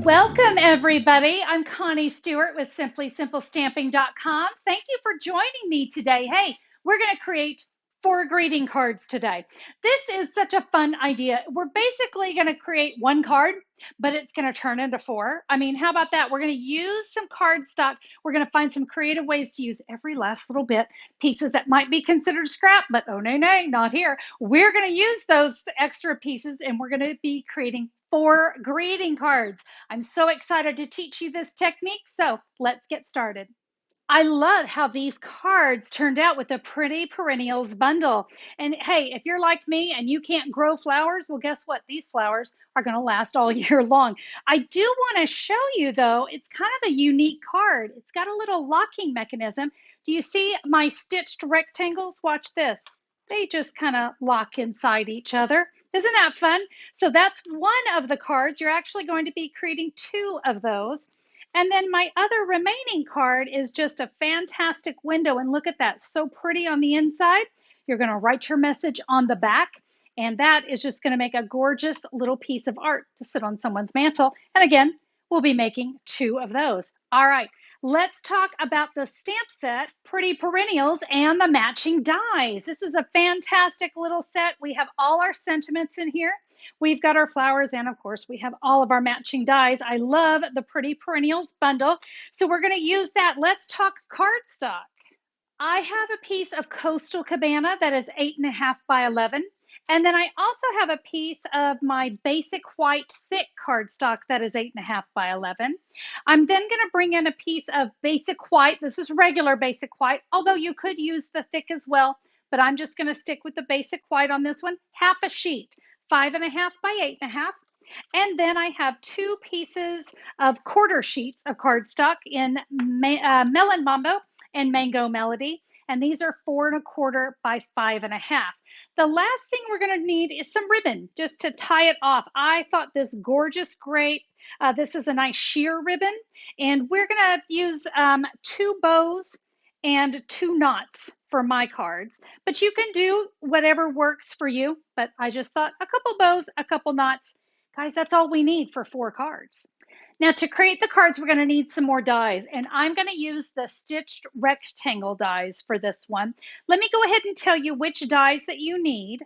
Welcome, everybody. I'm Connie Stewart with SimplySimpleStamping.com. Thank you for joining me today. Hey, we're going to create 4 greeting cards today. This is such a fun idea. We're basically going to create 1 card, but it's going to turn into 4. I mean, how about that? We're going to use some cardstock. We're going to find some creative ways to use every last little bit, pieces that might be considered scrap, but oh, no, not here. We're going to use those extra pieces and we're going to be creating 4 greeting cards. I'm so excited to teach you this technique, so let's get started. I love how these cards turned out with the Pretty Perennials bundle. And hey, if you're like me and you can't grow flowers, well, guess what? These flowers are going to last all year long. I do want to show you, though, it's kind of a unique card. It's got a little locking mechanism. Do you see my stitched rectangles? Watch this. They just kind of lock inside each other. Isn't that fun? So that's one of the cards. You're actually going to be creating 2 of those. And then my other remaining card is just a fantastic window. And look at that, so pretty on the inside. You're going to write your message on the back. And that is just going to make a gorgeous little piece of art to sit on someone's mantle. And again, we'll be making 2 of those. All right, let's talk about the stamp set, Pretty Perennials, and the matching dies. This is a fantastic little set. We have all our sentiments in here. We've got our flowers, and of course, we have all of our matching dies. I love the Pretty Perennials bundle. So we're going to use that. Let's talk cardstock. I have a piece of Coastal Cabana that is 8.5 by 11. And then I also have a piece of my basic white thick cardstock that is 8.5 by 11. I'm then going to bring in a piece of basic white. This is regular basic white, although you could use the thick as well, but I'm just going to stick with the basic white on this one. Half a sheet, 5.5 by 8.5. And then I have 2 pieces of quarter sheets of cardstock in Melon Mambo and Mango Melody. And these are 4.25 by 5.5. The last thing we're going to need is some ribbon just to tie it off. I thought this gorgeous grape. This is a nice sheer ribbon. And we're going to use 2 bows and 2 knots for my cards. But you can do whatever works for you. But I just thought a couple bows, a couple knots. Guys, that's all we need for 4 cards. Now to create the cards, we're going to need some more dies, and I'm going to use the stitched rectangle dies for this one. Let me go ahead and tell you which dies that you need.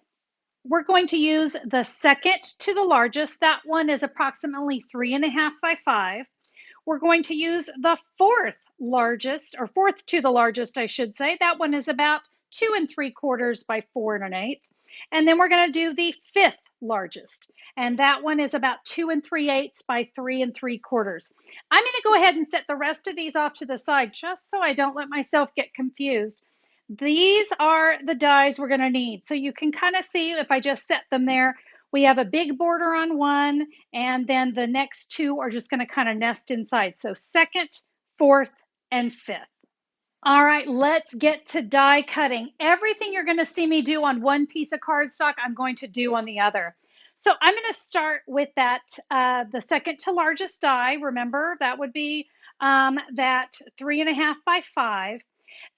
We're going to use the second to the largest. That one is approximately 3.5 by 5. We're going to use the fourth largest, or fourth to the largest, I should say. That one is about 2.75 by 4.125. And then we're going to do the fifth largest, and that one is about 2.375 by 3.75. I'm going to go ahead and set the rest of these off to the side just so I don't let myself get confused. These are the dies we're going to need. So you can kind of see if I just set them there, we have a big border on one, and then the next 2 are just going to kind of nest inside. So second, fourth, and fifth. All right, let's get to die cutting. Everything you're going to see me do on one piece of cardstock, I'm going to do on the other. So I'm going to start with that, the second to largest die. Remember, that would be that 3.5 by 5.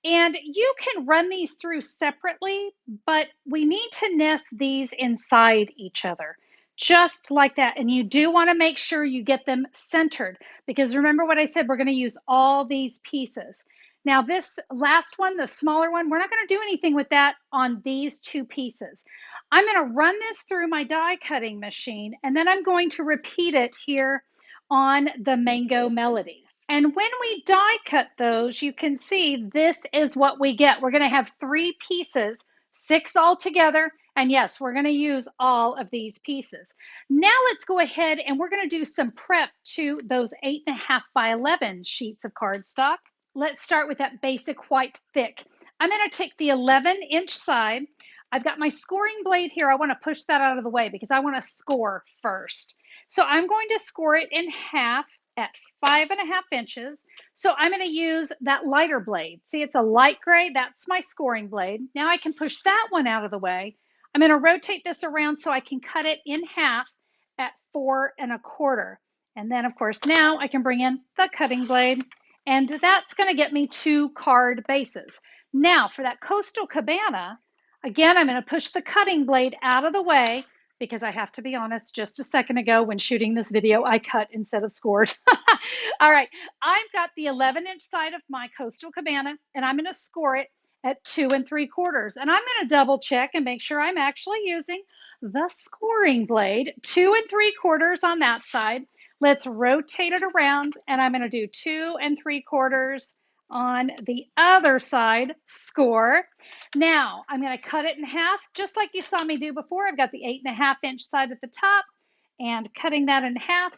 And you can run these through separately, but we need to nest these inside each other, just like that. And you do want to make sure you get them centered, because remember what I said, we're going to use all these pieces. Now this last one, the smaller one, we're not going to do anything with that on these 2 pieces. I'm going to run this through my die cutting machine, and then I'm going to repeat it here on the Mango Melody. And when we die cut those, you can see this is what we get. We're going to have 3 pieces, 6 all together. And yes, we're going to use all of these pieces. Now let's go ahead and we're going to do some prep to those 8.5 by 11 sheets of cardstock. Let's start with that basic white thick. I'm going to take the 11-inch side. I've got my scoring blade here. I want to push that out of the way because I want to score first. So I'm going to score it in half at 5.5 inches. So I'm going to use that lighter blade. See, it's a light gray. That's my scoring blade. Now I can push that one out of the way. I'm going to rotate this around so I can cut it in half at 4.25. And then, of course, now I can bring in the cutting blade. And that's going to get me 2 card bases. Now for that Coastal Cabana, again, I'm going to push the cutting blade out of the way because I have to be honest, just a second ago when shooting this video, I cut instead of scored. All right, I've got the 11-inch side of my coastal cabana, and I'm going to score it at 2 3/4. And I'm going to double check and make sure I'm actually using the scoring blade, 2 3/4 on that side. Let's rotate it around, and I'm going to do 2 3/4 on the other side, score. Now I'm going to cut it in half, just like you saw me do before. I've got the 8 1/2 inch side at the top, and cutting that in half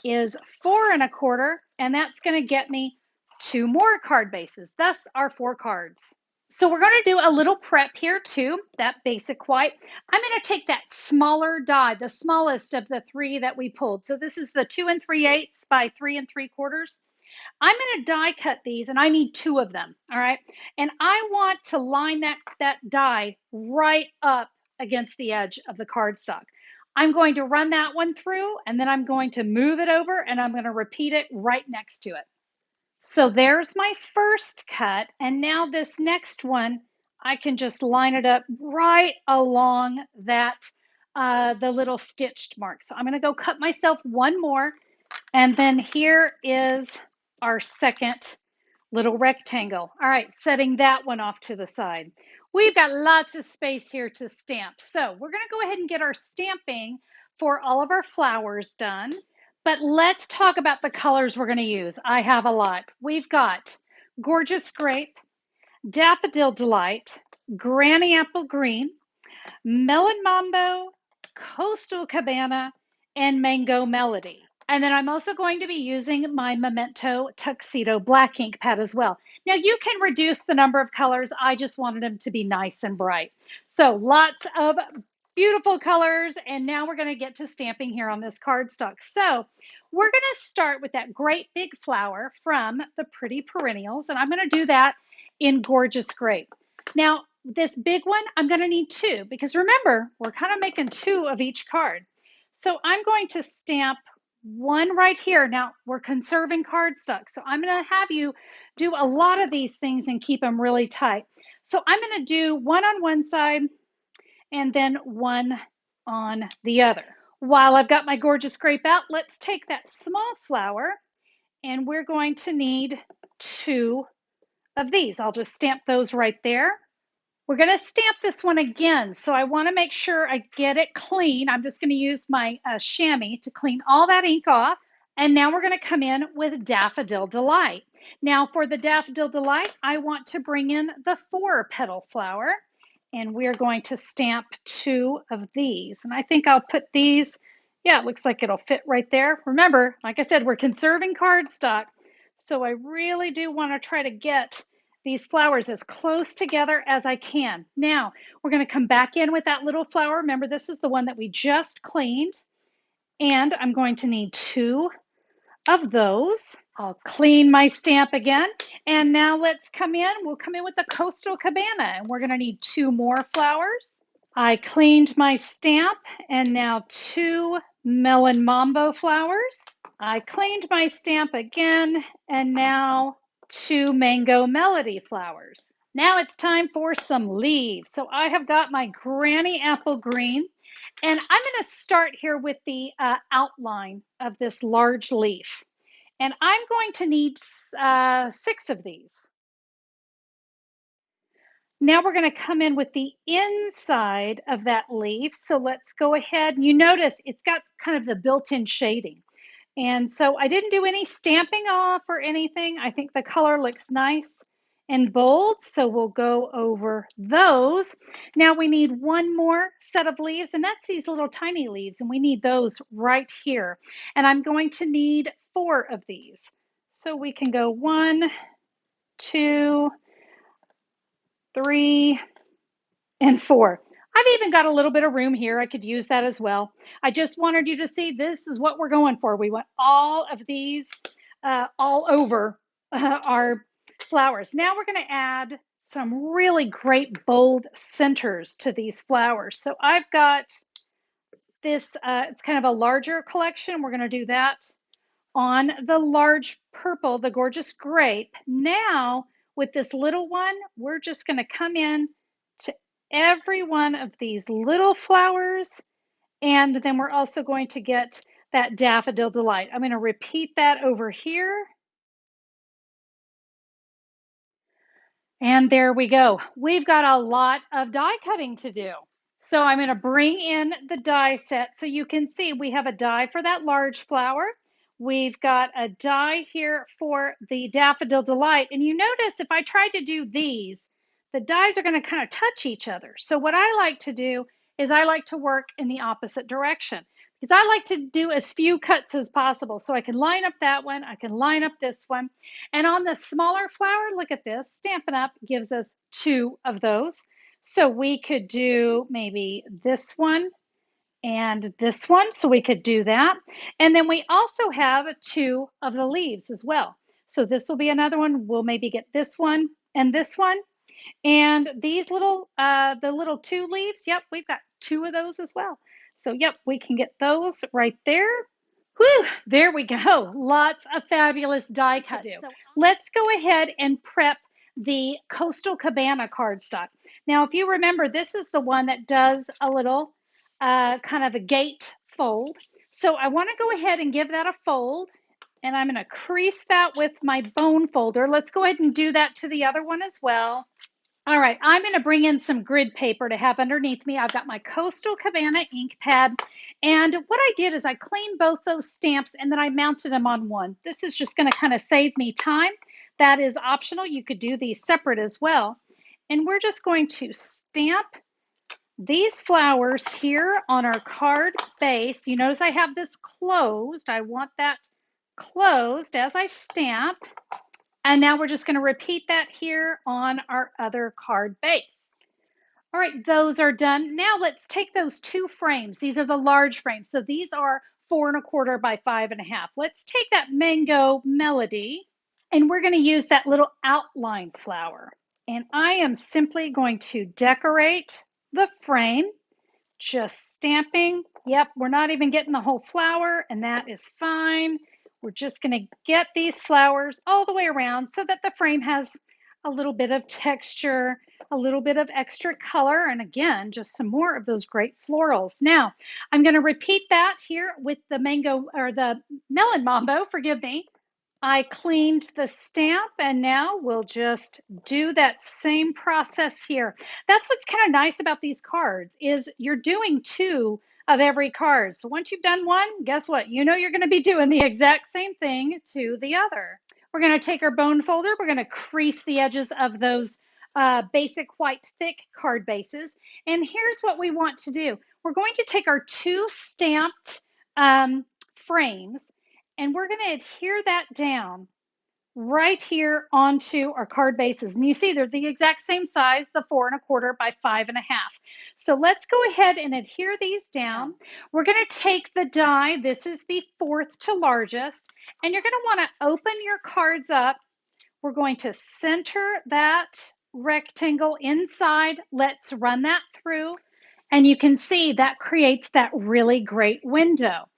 is 4 1/4, and that's going to get me 2 more card bases. Thus our 4 cards. So we're going to do a little prep here too, that basic white. I'm going to take that smaller die, the smallest of the 3 that we pulled. So this is the 2 3/8 by 3 3/4. I'm going to die cut these, and I need 2 of them, all right? And I want to line that die right up against the edge of the cardstock. I'm going to run that one through, and then I'm going to move it over, and I'm going to repeat it right next to it. So there's my first cut, and now this next one, I can just line it up right along that, the little stitched mark. So I'm going to go cut myself one more, and then here is our second little rectangle. All right, setting that one off to the side. We've got lots of space here to stamp. So we're going to go ahead and get our stamping for all of our flowers done. But let's talk about the colors we're going to use. I have a lot. We've got Gorgeous Grape, Daffodil Delight, Granny Apple Green, Melon Mambo, Coastal Cabana, and Mango Melody. And then I'm also going to be using my Memento Tuxedo black ink pad as well. Now you can reduce the number of colors. I just wanted them to be nice and bright. So lots of beautiful colors. And now we're going to get to stamping here on this cardstock. So we're going to start with that great big flower from the Pretty Perennials. And I'm going to do that in Gorgeous Grape. Now, this big one, I'm going to need 2 because remember, we're kind of making 2 of each card. So I'm going to stamp one right here. Now, we're conserving cardstock, so I'm going to have you do a lot of these things and keep them really tight. So I'm going to do one on one side and then one on the other. While I've got my Gorgeous Grape out, let's take that small flower, and we're going to need 2 of these. I'll just stamp those right there. We're going to stamp this one again, so I want to make sure I get it clean. I'm just going to use my chamois to clean all that ink off. And now we're going to come in with Daffodil Delight. Now for the Daffodil Delight, I want to bring in the 4-petal flower, and we're going to stamp 2 of these. And I think I'll put these, yeah, it looks like it'll fit right there. Remember, like I said, we're conserving cardstock, so I really do want to try to get these flowers as close together as I can. Now, we're going to come back in with that little flower. Remember, this is the one that we just cleaned. And I'm going to need 2 of those. I'll clean my stamp again. And now let's come in. We'll come in with the Coastal Cabana, and we're going to need 2 more flowers. I cleaned my stamp, and now 2 Melon Mambo flowers. I cleaned my stamp again, and now 2 Mango Melody flowers. Now it's time for some leaves. So I have got my Granny Apple Green, and I'm going to start here with the outline of this large leaf. And I'm going to need 6 of these. Now we're going to come in with the inside of that leaf. So let's go ahead. You notice it's got kind of the built-in shading. And so I didn't do any stamping off or anything. I think the color looks nice and bold, so we'll go over those. Now we need one more set of leaves, and that's these little tiny leaves, and we need those right here. And I'm going to need 4 of these. So we can go 1, 2, 3, and 4. I've even got a little bit of room here. I could use that as well. I just wanted you to see this is what we're going for. We want all of these all over our flowers. Now we're going to add some really great bold centers to these flowers. So I've got this, it's kind of a larger collection. We're going to do that on the large purple, the Gorgeous Grape. Now with this little one, we're just going to come in to every one of these little flowers And then we're also going to get that Daffodil Delight. I'm going to repeat that over here. And there we go. We've got a lot of die cutting to do. So I'm going to bring in the die set so you can see we have a die for that large flower. We've got a die here for the Daffodil Delight. And you notice if I tried to do these, the dies are going to kind of touch each other. So what I like to do is I like to work in the opposite direction because I like to do as few cuts as possible. So I can line up that one, I can line up this one. And on the smaller flower, look at this, Stampin' Up! Gives us 2 of those. So we could do maybe this one and this one. So we could do that. And then we also have 2 of the leaves as well. So this will be another one. We'll maybe get this one and this one. And these little, the little 2 leaves, yep, we've got 2 of those as well. So yep, we can get those right there. Whew, there we go. Lots of fabulous die cuts. So let's go ahead and prep the Coastal Cabana cardstock. Now, if you remember, this is the one that does a little kind of a gate fold. So I want to go ahead and give that a fold. And I'm going to crease that with my bone folder. Let's go ahead and do that to the other one as well. All right, I'm going to bring in some grid paper to have underneath me. I've got my Coastal Cabana ink pad. And what I did is I cleaned both those stamps and then I mounted them on one. This is just going to kind of save me time. That is optional. You could do these separate as well. And we're just going to stamp these flowers here on our card base. You notice I have this closed. I want that closed as I stamp. And now we're just going to repeat that here on our other card base. All right, those are done. Now let's take those 2 frames. These are the large frames. So these are 4 1/4 by 5 1/2. Let's take that Mango Melody and we're going to use that little outline flower. And I am simply going to decorate the frame, just stamping. Yep, we're not even getting the whole flower, and that is fine. We're just going to get these flowers all the way around so that the frame has a little bit of texture, a little bit of extra color, and again, just some more of those great florals. Now, I'm going to repeat that here with the mango or the melon mambo, forgive me. I cleaned the stamp and now we'll just do that same process here. That's what's kind of nice about these cards is you're doing 2 of every card. So once you've done one, guess what? You know you're going to be doing the exact same thing to the other. We're going to take our bone folder. We're going to crease the edges of those basic white thick card bases. And here's what we want to do. We're going to take our 2 stamped frames and we're going to adhere that down right here onto our card bases. And you see they're the exact same size, the 4 1/4 by 5 1/2. So let's go ahead and adhere these down. We're going to take the die. This is the 4th to largest. And you're going to want to open your cards up. We're going to center that rectangle inside. Let's run that through. And you can see that creates that really great window.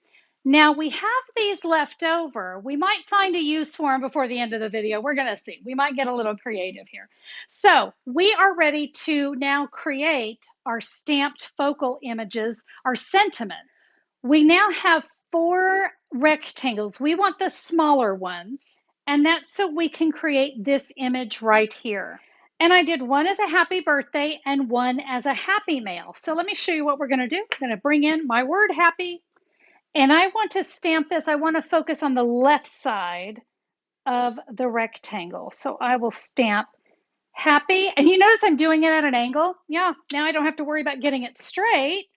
Now we have these left over. We might find a use for them before the end of the video. We're going to see. We might get a little creative here. So we are ready to now create our stamped focal images, our sentiments. We now have 4 rectangles. We want the smaller ones. And that's so we can create this image right here. And I did one as a happy birthday and one as a happy mail. So let me show you what we're going to do. I'm going to bring in my word happy. And I want to stamp this. I want to focus on the left side of the rectangle. So I will stamp happy. And you notice I'm doing it at an angle. Yeah, now I don't have to worry about getting it straight.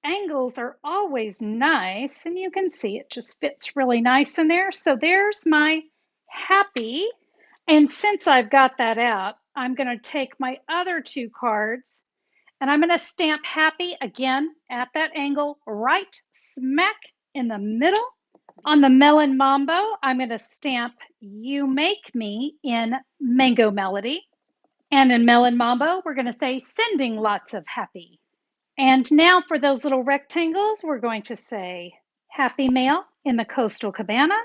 Angles are always nice. And you can see it just fits really nice in there. So there's my happy. And since I've got that out, I'm going to take my other 2 cards and I'm going to stamp happy again at that angle right smack in the middle. On the Melon Mambo, I'm going to stamp You Make Me in Mango Melody. And in Melon Mambo, we're going to say sending lots of happy. And now for those little rectangles, we're going to say Happy Mail in the Coastal Cabana.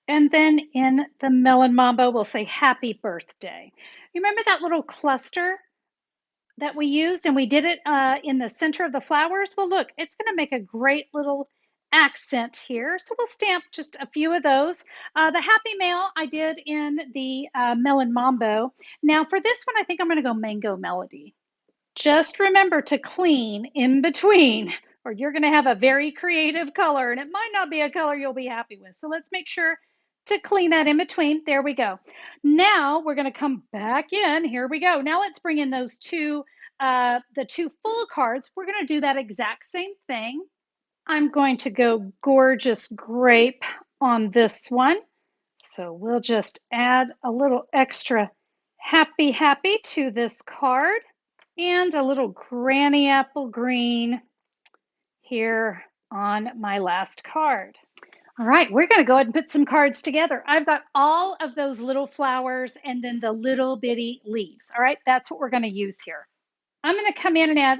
And then in the Melon Mambo, we'll say Happy Birthday. Remember that little cluster that we used, and we did it in the center of the flowers. Well, look, it's going to make a great little accent here. So we'll stamp just a few of those. The Happy Mail I did in the Melon Mambo. Now for this one, I think I'm going to go Mango Melody. Just remember to clean in between, or you're going to have a very creative color, and it might not be a color you'll be happy with. So let's make sure to clean that in between. There we go. Now we're going to come back in. Here we go. Now let's bring in those the two full cards. We're going to do that exact same thing. I'm going to go Gorgeous Grape on this one. So we'll just add a little extra happy to this card, and a little Granny Apple Green here on my last card. All right, we're going to go ahead and put some cards together. I've got all of those little flowers and then the little bitty leaves. All right, that's what we're going to use here. I'm going to come in and add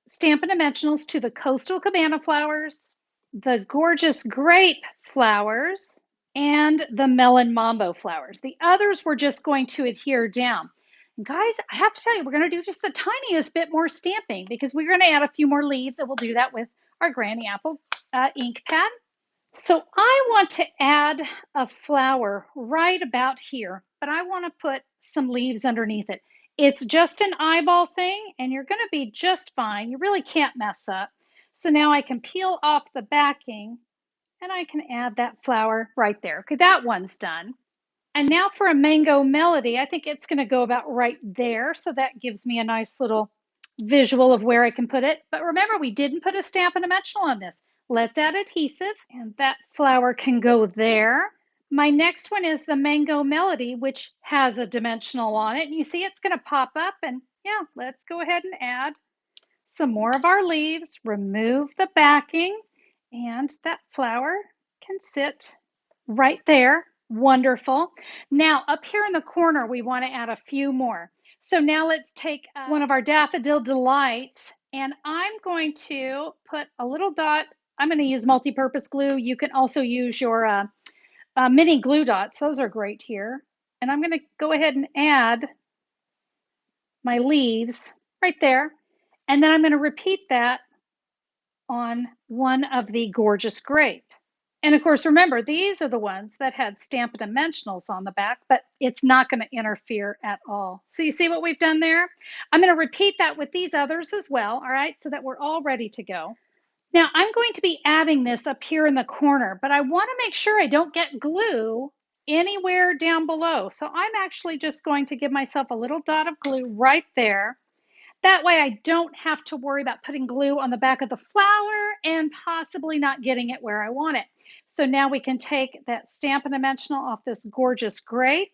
Stampin' Dimensionals to the Coastal Cabana flowers, the Gorgeous Grape flowers, and the Melon Mambo flowers. The others we're just going to adhere down. And guys, I have to tell you, we're going to do just the tiniest bit more stamping because we're going to add a few more leaves, and we'll do that with our Granny Apple ink pad. So I want to add a flower right about here, but I want to put some leaves underneath it. It's just an eyeball thing, and you're going to be just fine. You really can't mess up. So now I can peel off the backing, and I can add that flower right there. Okay, that one's done. And now for a Mango Melody, I think it's going to go about right there. So that gives me a nice little visual of where I can put it. But remember, we didn't put a Stampin' Dimensional on this. Let's add adhesive, and that flower can go there. My next one is the Mango Melody, which has a dimensional on it. And you see it's going to pop up, and yeah, let's go ahead and add some more of our leaves, remove the backing, and that flower can sit right there. Wonderful. Now up here in the corner, we want to add a few more. So now let's take one of our Daffodil Delights, and I'm going to put a little dot. I'm going to use multi-purpose glue. You can also use your mini glue dots. Those are great here. And I'm going to go ahead and add my leaves right there. And then I'm going to repeat that on one of the Gorgeous Grape. And of course, remember, these are the ones that had Stampin' Dimensionals on the back, but it's not going to interfere at all. So you see what we've done there? I'm going to repeat that with these others as well, all right, so that we're all ready to go. Now, I'm going to be adding this up here in the corner, but I want to make sure I don't get glue anywhere down below. So I'm actually just going to give myself a little dot of glue right there. That way I don't have to worry about putting glue on the back of the flower and possibly not getting it where I want it. So now we can take that Stampin' Dimensional off this Gorgeous Grape,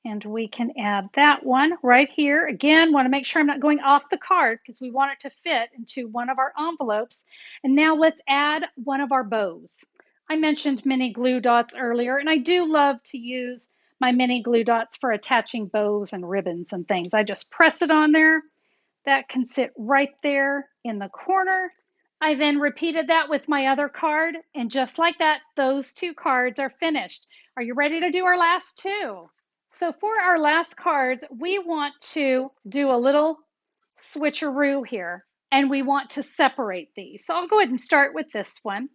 and we can add that one right here. Again, want to make sure I'm not going off the card because we want it to fit into one of our envelopes. And now let's add one of our bows. I mentioned mini glue dots earlier, and I do love to use my mini glue dots for attaching bows and ribbons and things. I just press it on there. That can sit right there in the corner. I then repeated that with my other card, and just like that, those two cards are finished. Are you ready to do our last two? So for our last cards, we want to do a little switcheroo here, and we want to separate these. So I'll go ahead and start with this one.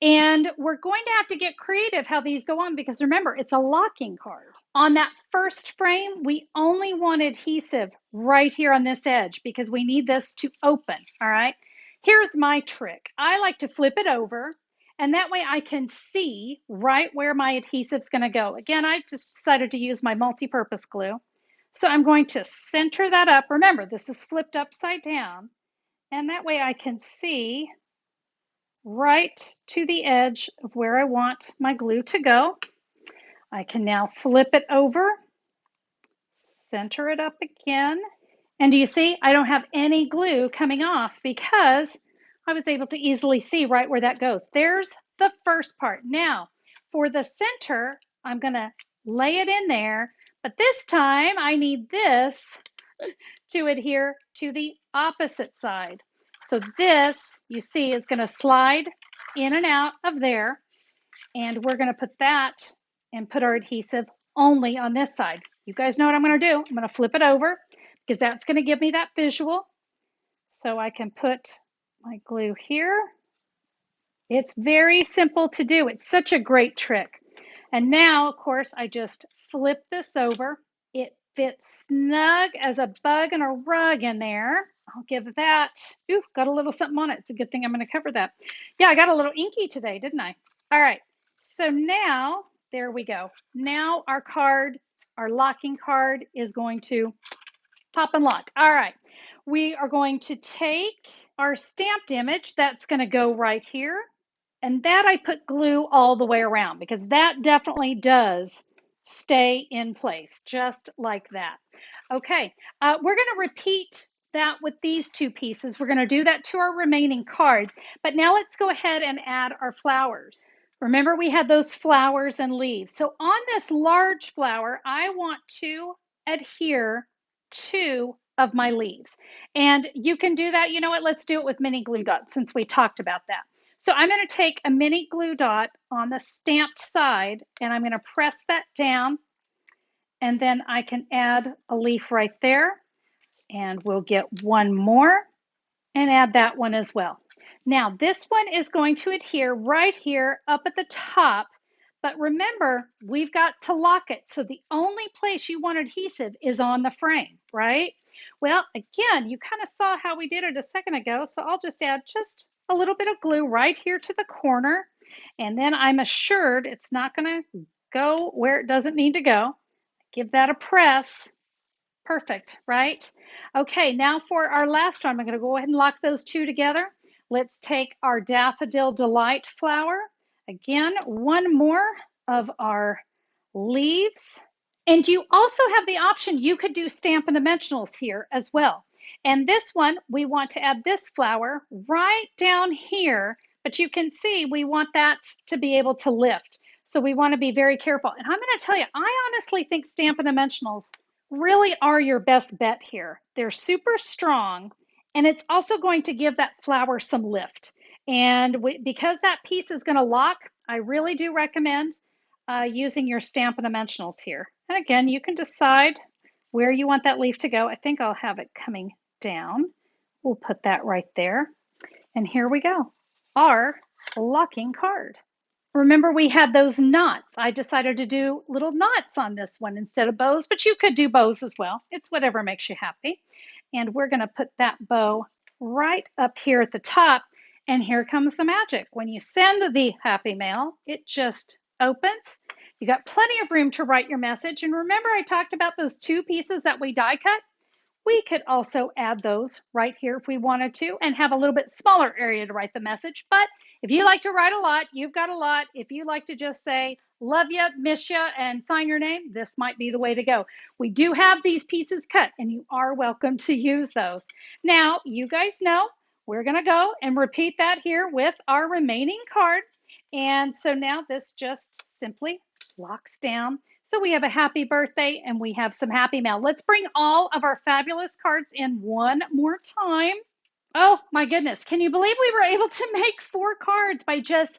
And we're going to have to get creative how these go on because remember, it's a locking card. On that first frame, we only want adhesive right here on this edge because we need this to open, all right? Here's my trick. I like to flip it over, and that way I can see right where my adhesive's gonna go. Again, I just decided to use my multi-purpose glue. So I'm going to center that up. Remember, this is flipped upside down, and that way I can see right to the edge of where I want my glue to go. I can now flip it over, center it up again, and do you see I don't have any glue coming off because I was able to easily see right where that goes. There's the first part. Now for the center, I'm going to lay it in there, but this time I need this to adhere to the opposite side. So this, you see, is going to slide in and out of there, and we're going to put that and put our adhesive only on this side. You guys know what I'm going to do. I'm going to flip it over, because that's going to give me that visual. So I can put my glue here. It's very simple to do. It's such a great trick. And now, of course, I just flip this over. It fits snug as a bug in a rug in there. I'll give that, ooh, got a little something on it. It's a good thing I'm going to cover that. Yeah, I got a little inky today, didn't I? All right, so now, there we go. Now our card, our locking card is going to pop and lock. All right, we are going to take our stamped image. That's going to go right here. And that I put glue all the way around because that definitely does stay in place, just like that. Okay, we're going to repeat that with these two pieces. We're going to do that to our remaining cards. But now let's go ahead and add our flowers. Remember, we had those flowers and leaves. So on this large flower, I want to adhere 2 of my leaves. And you can do that. You know what? Let's do it with mini glue dots since we talked about that. So I'm going to take a mini glue dot on the stamped side and I'm going to press that down, and then I can add a leaf right there, and we'll get one more and add that one as well. Now this one is going to adhere right here up at the top, but remember, we've got to lock it. So the only place you want adhesive is on the frame, right? Well, again, you kind of saw how we did it a second ago, so I'll just add just a little bit of glue right here to the corner, and then I'm assured it's not going to go where it doesn't need to go. Give that a press. Perfect, right? Okay, now for our last one, I'm going to go ahead and lock those two together. Let's take our Daffodil Delight flower. Again, one more of our leaves. And you also have the option, you could do Stampin' Dimensionals here as well. And this one, we want to add this flower right down here, but you can see we want that to be able to lift. So we want to be very careful. And I'm going to tell you, I honestly think Stampin' Dimensionals really are your best bet here. They're super strong, and it's also going to give that flower some lift. And because that piece is going to lock, I really do recommend using your Stampin' Dimensionals here. And again, you can decide where you want that leaf to go. I think I'll have it coming down. We'll put that right there. And here we go, our locking card. Remember, we had those knots. I decided to do little knots on this one instead of bows, but you could do bows as well. It's whatever makes you happy. And we're going to put that bow right up here at the top. And here comes the magic. When you send the happy mail, it just opens. You got plenty of room to write your message. And remember, I talked about those 2 pieces that we die cut? We could also add those right here if we wanted to and have a little bit smaller area to write the message. But if you like to write a lot, you've got a lot. If you like to just say, love you, miss you, and sign your name, this might be the way to go. We do have these pieces cut, and you are welcome to use those. Now, you guys know we're going to go and repeat that here with our remaining card. And so now this just simply locks down. So we have a happy birthday and we have some happy mail. Let's bring all of our fabulous cards in one more time. Oh my goodness. Can you believe we were able to make 4 cards by just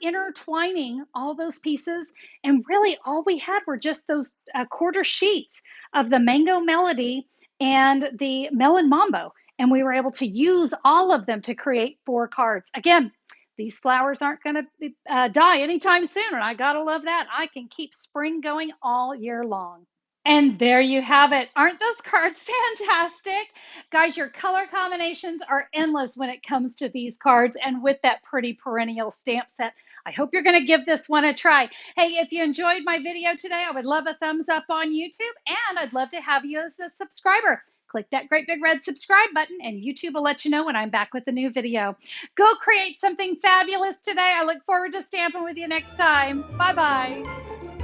intertwining all those pieces? And really all we had were just those quarter sheets of the Mango Melody and the Melon Mambo. And we were able to use all of them to create 4 cards. Again, these flowers aren't going to die anytime soon, and I gotta love that. I can keep spring going all year long. And there you have it. Aren't those cards fantastic? Guys, your color combinations are endless when it comes to these cards, and with that Pretty Perennial stamp set, I hope you're going to give this one a try. Hey, if you enjoyed my video today, I would love a thumbs up on YouTube, and I'd love to have you as a subscriber. Click that great big red subscribe button and YouTube will let you know when I'm back with a new video. Go create something fabulous today. I look forward to stamping with you next time. Bye-bye.